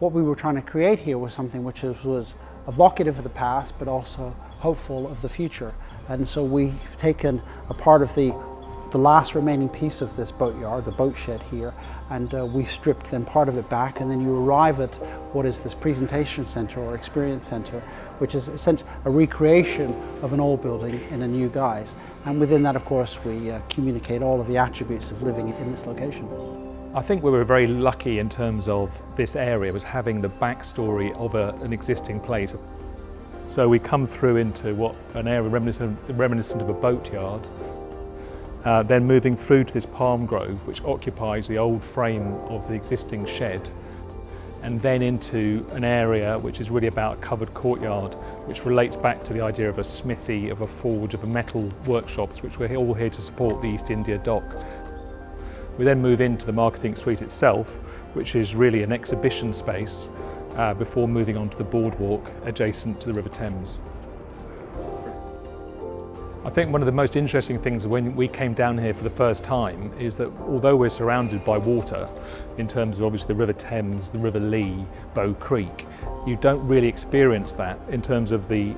what we were trying to create here was something which was evocative of the past, but also hopeful of the future. And so we've taken a part of the last remaining piece of this boatyard, the boat shed here, and we've stripped then part of it back, and then you arrive at what is this presentation center or experience center, which is essentially a recreation of an old building in a new guise. And within that, of course, we communicate all of the attributes of living in this location. I think we were very lucky in terms of this area was having the backstory of an existing place. So we come through into what an area reminiscent of a boatyard, then moving through to this palm grove which occupies the old frame of the existing shed, and then into an area which is really about a covered courtyard, which relates back to the idea of a smithy, of a forge, of a metal workshops, which we're all here to support the East India Dock. We then move into the marketing suite itself, which is really an exhibition space, before moving on to the boardwalk adjacent to the River Thames. I think one of the most interesting things when we came down here for the first time is that although we're surrounded by water, in terms of obviously the River Thames, the River Lee, Bow Creek, you don't really experience that in terms of the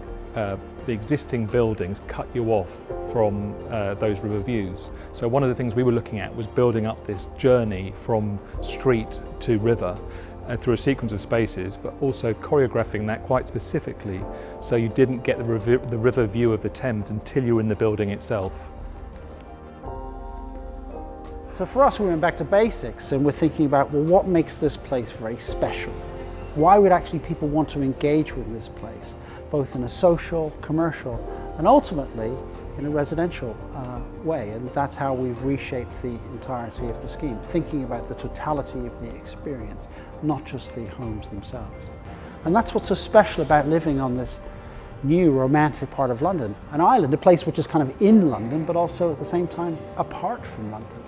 existing buildings cut you off from those river views. So one of the things we were looking at was building up this journey from street to river through a sequence of spaces, but also choreographing that quite specifically so you didn't get the river view of the Thames until you were in the building itself. So for us, we went back to basics and we're thinking about, well, what makes this place very special? Why would actually people want to engage with this place, both in a social, commercial, and ultimately in a residential way? And that's how we've reshaped the entirety of the scheme, thinking about the totality of the experience, not just the homes themselves. And that's what's so special about living on this new romantic part of London, an island, a place which is kind of in London, but also at the same time apart from London.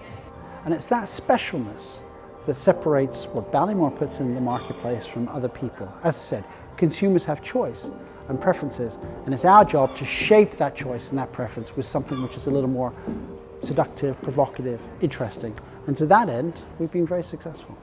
And it's that specialness that separates what Ballymore puts in the marketplace from other people. As I said, consumers have choice and preferences, and it's our job to shape that choice and that preference with something which is a little more seductive, provocative, interesting. And to that end, we've been very successful.